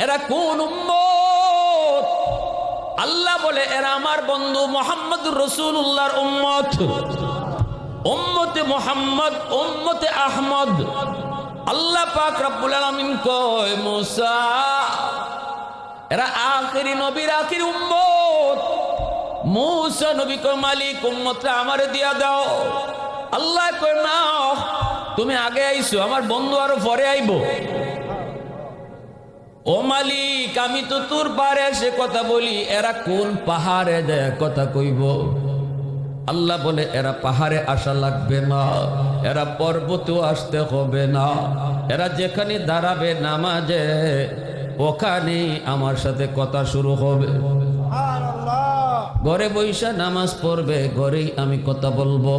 এরা কোন উম্মত? আল্লাহ বলে এরা আমার বন্ধু মুহাম্মদুর রাসূলুল্লাহর উম্মত, উম্মতে মুহাম্মদ, উম্মতে আহমদ। আল্লাহ পাক রব্বুল আলামিন কয় মুসা এরা আখেরি নবীর আখেরি উম্মত। মুসা নবী কয় মালিক উম্মতরা আমারে দিয়া দাও। আল্লাহ কয় না, তুমি আগে আইছো, আমার বন্ধু আরো পরে আইবো। ও মালিক আমি তো তোর পারে এসে কথা বলি, এরা কোন পাহাড়ে যায় কথা কইব? আল্লাহ বলে এরা পাহাড়ে আসা লাগবে না, এরা পর্বতেও আসতে হবে না, এরা যেখানে দাঁড়াবে নামাজে ওখানে আমার সাথে কথা শুরু হবে। ঘরে বৈশা নামাজ পড়বে, ঘরেই আমি কথা বলবো।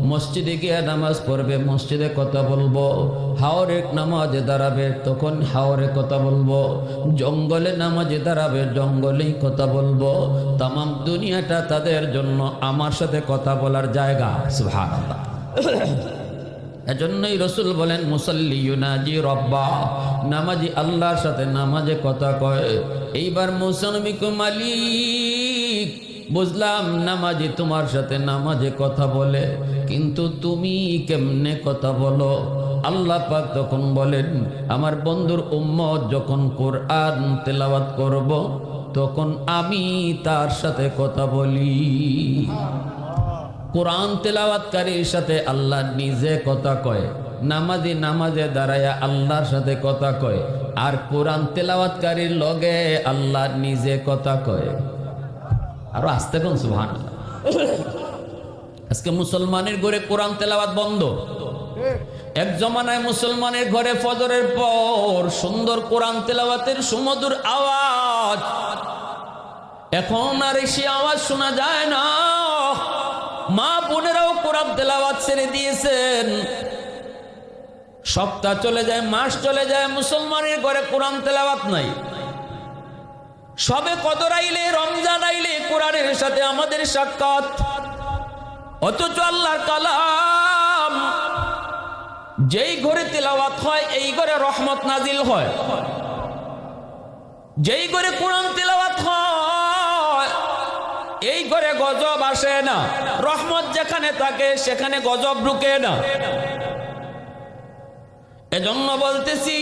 মসজিদে গিয়ে নামাজ পড়বে, মসজিদে কথা বলবো। হাওরে নামাজে দাঁড়াবে, তখন হাওরে কথা বলবো। জঙ্গলে নামাজে দাঁড়াবে, জঙ্গলেই কথা বলবো। তামাম দুনিয়াটা তাদের জন্য আমার সাথে কথা বলার জায়গা। সুবহানাল্লাহ। এজন্যই রসুল বলেন মুসাল্লি ইউনাজি রব্বা, নামাজি আল্লাহর সাথে নামাজে কথা কয়। এইবার মুসা নবী কয় মালিক বুঝলাম নামাজি তোমার সাথে নামাজে কথা বলে, কিন্তু তুমি কেমনে কথা বলো? আল্লাহ পাক তখন বলেন আমার বন্ধুর উম্মত যখন কোরআন তেলাওয়াত করব তখন আমি তার সাথে কথা বলি। কোরআন তেলাওয়াতকারীর সাথে আল্লাহ নিজে কথা কয়, নামাজি নামাজে দাঁড়ায়া আল্লাহর সাথে কথা কয়, আর কোরআন তেলাওয়াতকারীর লগে আল্লাহ নিজে কথা কয়। আরো আস্তে কোন সুবহানাল্লাহ। আজকে মুসলমানের ঘরে কোরআন তেলাওয়াত বন্ধ। এক জমানায় মুসলমানের ঘরে ফজরের পর সুন্দর কোরআন তেলাওয়াতের সুমধুর আওয়াজ, এখন আর সে আওয়াজ শোনা যায় না। মা বোনেরাও কোরআন তেলাওয়াত ছেড়ে দিয়েছেন। সপ্তাহ চলে যায়, মাস চলে যায়, মুসলমানের ঘরে কোরআন তেলাওয়াত নাই। সবে কদর আইলে, রমজান আইলে কোরআনের সাথে আমাদের সাক্ষাৎ, অথচ আল্লাহর কালাম যেই ঘরে তেলাওয়াত হয় এই ঘরে রহমত নাজিল হয়। যেই ঘরে কোরআন তেলাওয়াত হয় এই ঘরে গজব আসে না। রহমত যেখানে থাকে সেখানে গজব ঢুকে না। এজন্য বলতেছি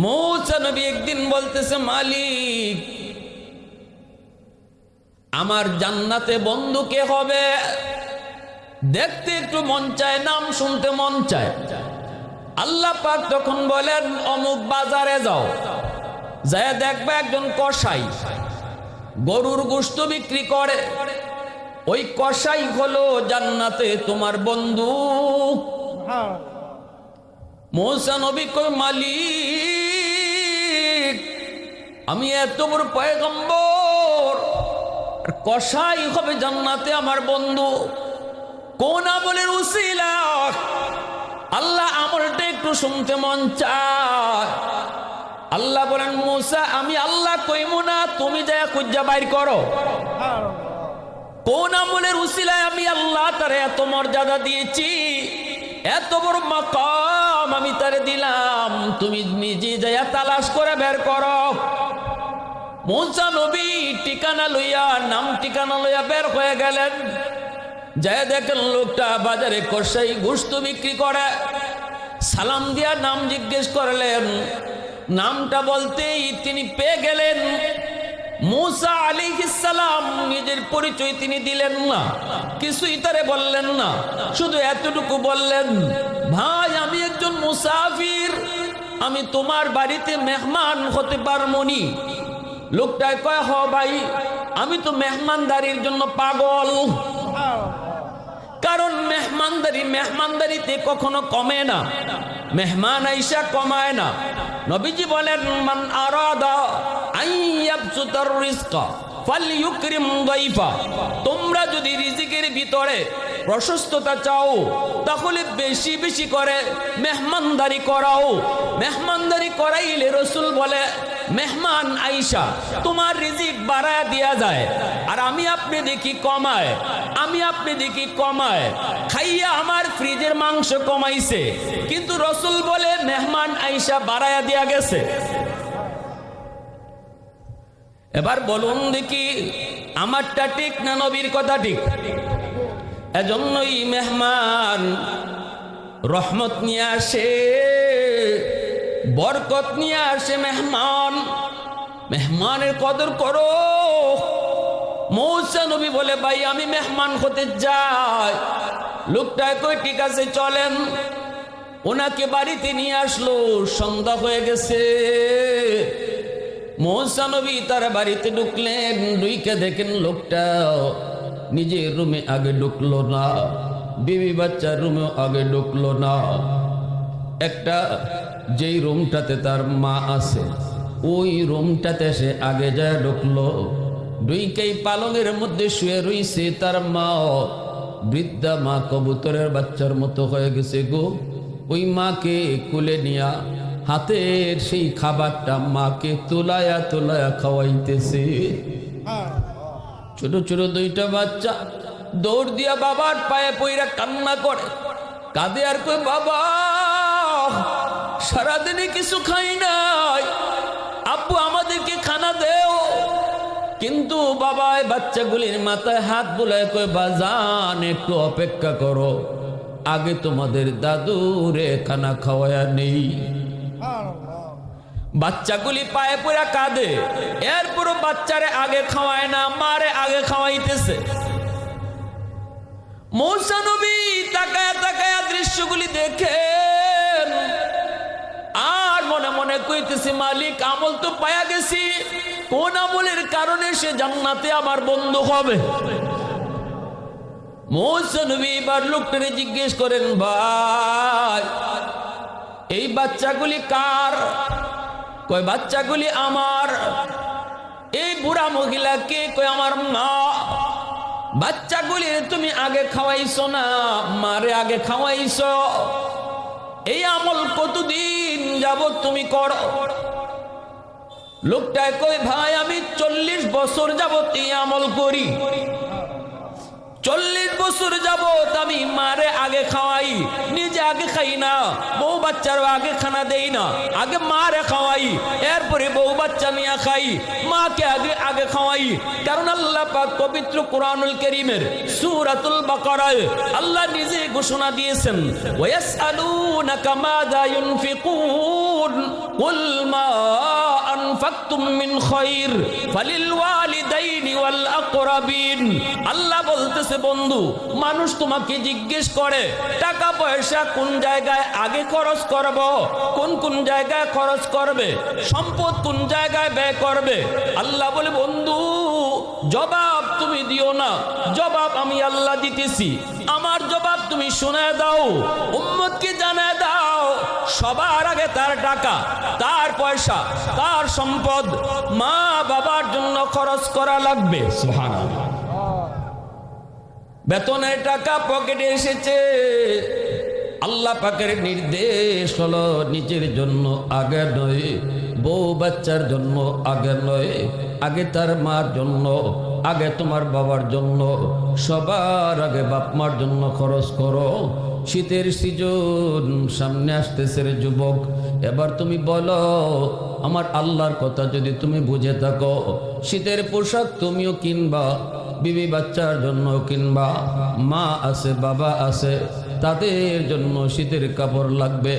মুসা নবী একদিন বলতেছে মালিক আমার জান্নাতে বন্ধু কে হবে? দেখতে একটু মন চায়, নাম শুনতে মন চায়। আল্লাহ পাক তখন বলেন অমুক বাজারে যাও, যায় দেখবে একজন কসাই গরুর গোশত বিক্রি করে। ওই কসাই হলো জান্নাতে তোমার বন্ধু। মুসা নবী কয় মালিক আমি এত বড় পয়গম্বর, কসাই হবে জান্নাতে আমার বন্ধু, কোন আমলের উসিলা? আল্লাহ আমলটা একটু শুনতে মন চায়। আল্লাহ বলেন মুসা আমি আল্লাহ কইমু না, তুমি যা খুঁজা বাইর করো। কোন আমলের উসিলায় আমি আল্লাহ তারে এত মর্যাদা দিয়েছি, এত বড় মাকাম আমি তারে দিলাম, তুমি নিজে যাইয়া তালাশ করে বের করো। মুসা নবী ঠিকানা লইয়া, নাম ঠিকানা লইয়া বের হয়ে গেলেন। যায় দেখেন লোকটা বাজারে কসাই গোশত বিক্রি করে। সালাম দিয়া নাম জিজ্ঞেস করলেন, নামটা বলতেই তিনি পেয়ে গেলেন। মুসা আলাইহিস সালাম নিজের পরিচয় তিনি দিলেন না, কিছুই তারে বললেন না, শুধু এতটুকু বললেন ভাই আমি একজন মুসাফির, আমি তোমার বাড়িতে মেহমান হতে পারমনি। লোকটায় কয় হ ভাই আমি তো মেহমানদারির জন্য পাগল। কারণ মেহমানদারিতে কখনো কমে না, মেহমান আইসা কমায় না। নবীজি বলেন মান আরাদা আইয়াবসুতার রিজকা ফালইউকরিম দাইফা, তোমরা যদি রিজিকের ভিতরে প্রশস্ততা চাও তাহলে বেশি বেশি করে মেহমানদারি করাও। মেহমানদারি করাইলে রসুল বলে মেহমান আইসা তোমার রিজিক বাড়ায় দেয়া যায়, আর আমি আপনি দেখি কমায়, আমি আপনি দেখি কমায়। খাইয়া আমার ফ্রিজের মাংস কমাইছে, কিন্তু রসুল বলে মেহমান আইসা বাড়ায়া দেয়া গেছে। এবার বলুন দেখি আমারটা ঠিক না নবীর কথা ঠিক? এজন্যই মেহমান রহমত নিয়ে আসে, বরকত নিয়ে আসে। মেহমানের কদর করো। মূসা নবী বলে, ভাই আমি মেহমান হতে যাই। লোকটা কই ঠিক আছে চলেন। ওনাকে বাড়িতে নিয়ে আসলো, সন্ধ্যা হয়ে গেছে। মূসা নবী তার বাড়িতে ঢুকলেন, ঢুকে দেখেন লোকটা নিজের রুমে আগে ঢুকলো না, বিবি বাচ্চার রুমে আগে ঢুকলো না। একটা যেই রুমটাতে তার মা আছে ওই রুমটাতে সে আগে যায় ঢুকলো। ঢুকেই পালঙের মধ্যে শুয়ে রইছে তার মা, বৃদ্ধা মা, কবুতরের বাচ্চার মতো হয়ে গেছে গো। ওই মাকে কুলে নিয়া হাতের সেই খাবারটা মাকে তোলায়া তোলায়া খাওয়াইতেছে। ছোট ছোট দুইটা বাচ্চা দৌড় দিয়া বাবার পায়ে পইরা কান্না করে, কাঁদে আর কই, বাবা সারাদিনে কিছু খাই নাই, আব্বু আমাদেরকে খানা দেও। কিন্তু বাবা বাচ্চাগুলির মাথায় হাত বুলায় কই, বাজান একটু অপেক্ষা করো, আগে তোমাদের দাদুরে খানা খাওয়ায়া নেই। বাচ্চাগুলি পায়ে পড়া কাঁদে, এরপরও বাচ্চারে আগে খাওয়ায় না, মারে আগে খাওয়াইতেছে। মূসা নবী তাকায়া তাকায়া দৃশ্যগুলি দেখেন আর মনে মনে কইতেছে, মালিক আমল তো পায়া গেছি, কোন আমলের কারণে সে জান্নাতে আমার বন্ধু হবে? মূসা নবী এবার লোকটারে জিজ্ঞেস করেন, ভাই এই বাচ্চাগুলি কার? কয় বাচ্চাগুলি আমার। এই বুড়া মহিলাকে? কয় আমার মা। বাচ্চাগুলি তুমি আগে খাওয়াইছো না, মারে আগে খাওয়াইছো। এই আমল কতদিন যাবত তুমি করো? লোকটায় কই, ভাই আমি 40 বছর যাবত এই আমল করি। 40 বছর যাবত আমি মারে আগে খাওয়াই, নিজে আগে খাই না, বউ বাচ্চার আগে খানা দেই না, আগে মারে খাওয়াই, এরপরে বউ বাচ্চা নিয়ে খাই, মাকে আগে আগে খাওয়াই। কারণ আল্লাহ পাক পবিত্র কুরআনুল কারীমের সূরাতুল বাকারায় আল্লাহ নিজে ঘোষণা দিয়েছেন, ওয়ায়াসআলুনাকা মাযা ইউনফিকুন কুল মা আনফাকতুম মিন খায়র ফালিল ওয়ালিদাইনি ওয়াল আকরাবিন। আল্লাহ বলতেছে, বন্ধু মানুষ তোমাকে জিজ্ঞেস করে টাকা পয়সা কোন জায়গায় আগে খরচ করব, কোন কোন জায়গায় খরচ করবে, সম্পদ কোন জায়গায় ব্যয় করবে। আল্লাহ বলে, বন্ধু জবাব তুমি দিও না, জবাব আমি আল্লাহ দিতেছি। আমার জবাব তুমি শুনে দাও, উম্মতকে জানায় দাও, সবার আগে তার টাকা, তার পয়সা, তার সম্পদ মা বাবার জন্য খরচ করা লাগবে। সুবহানাল্লাহ। বেতনের টাকা পকেটে এসেছে, আল্লাহ পাকের নির্দেশ হলো নিজের জন্য আগে নয়, বউ বাচ্চার জন্য আগে নয়, আগে তার মার জন্য, আগে তোমার বাবার জন্য, সবার আগে বাপ মার জন্য খরচ করো। শীতের সিজন সামনে আসতেছে রে যুবক, এবার তুমি বলো, আমার আল্লাহর কথা যদি তুমি বুঝে থাকো, শীতের পোশাক তুমিও কিনবা, বিবি বাচ্চার জন্য কিনবা, মা আছে বাবা আছে তাদের জন্য শীতের কাপড় লাগবে।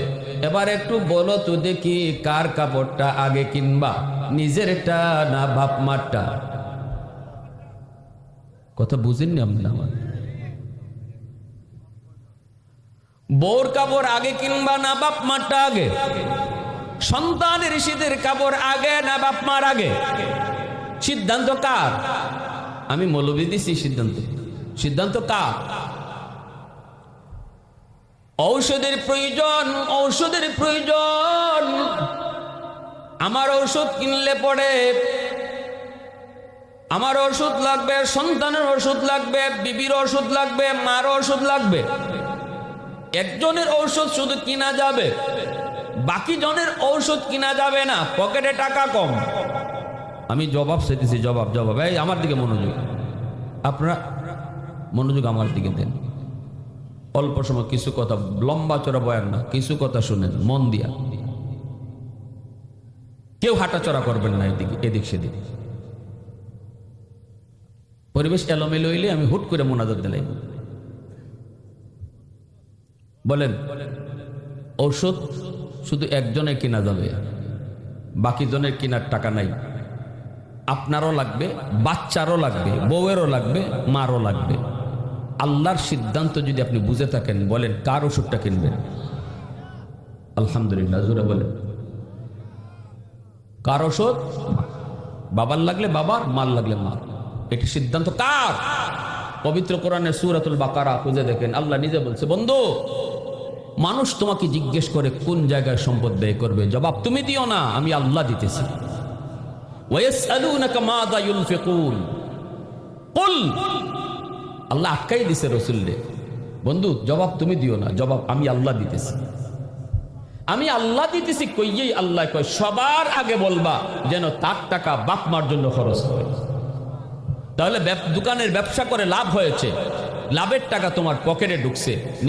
এবার একটু বলো তো দেখি, কার কাপড়টা আগে কিনবা, নিজেরটা না বাপ মারটা? কথা বুঝেননি আপনি আমার? বউর কাপড় আগে কিনবা না বাপ মারটা আগে? সন্তানের শীতের কাপড় আগে না বাপ মার আগে? সিদ্ধান্ত কার? আমি মৌলবি দিছি সিদ্ধান্ত, সিদ্ধান্ত কার? ঔষধের প্রয়োজন, ঔষধের প্রয়োজন। আমার ঔষধ কিনলে পড়ে আমার ওষুধ লাগবে, সন্তানের ওষুধ লাগবে, বিবির ওষুধ লাগবে, মার ওষুধ লাগবে। একজনের ঔষধ শুধু কিনা যাবে, বাকি জনের ঔষধ কিনা যাবে না, পকেটে টাকা কম। আমি জবাব সেতেছি, জবাব জবাব এই আমার দিকে মনোযোগ, আপনারা মনোযোগ আমার দিকে দেন। অল্প সময় কিছু কথা, লম্বা চড়া বয়ান না, কিছু কথা শুনেন মন দিয়া। কেউ হাঁটাচড়া করবেন না এদিক সেদিক। পরিবেশ এলোমেলো হইলে আমি হুট করে মোনাজাত দিলাই। বলেন, ঔষধ শুধু একজনে কিনা যাবে, বাকি জনের কেনার টাকা নাই। আপনারও লাগবে, বাচ্চারও লাগবে, বউয়েরও লাগবে, মারও লাগবে। আল্লাহর সিদ্ধান্ত যদি আপনি বুঝে থাকেন, বলেন কার ওষুধটা কিনবেন? আলহামদুলিল্লাহ, জোরে বলেন। কার ওষুধ? বাবার লাগলে বাবার, মার লাগলে মার। এটি সিদ্ধান্ত কার? পবিত্র কোরআনের সূরাতুল বাকারা খুঁজে দেখেন, আল্লাহ নিজে বলছে, বন্ধু, মানুষ তোমাকে জিজ্ঞেস করে কোন জায়গায় সম্পদ ব্যয় করবে, জবাব তুমি দিও না, আমি আল্লাহ দিতেছি। ওয়ায়াসআলুনাকা মাযা ইউনফিকুন কুল, আল্লাহ আটকাই দিছে রাসূলকে, বন্ধু জবাব তুমি দিও না, জবাব আমি আল্লাহ দিতেছি। আমি আল্লাহ দিতেছি কইয়েই আল্লাহ কয় সবার আগে বলবা যেন তার টাকা বাপ মার জন্য খরচ হয়। তাহলে দোকানের ব্যবসা করে লাভ হয়েছে, লাভের টাকা তোমার পকেটে ঢুকছে।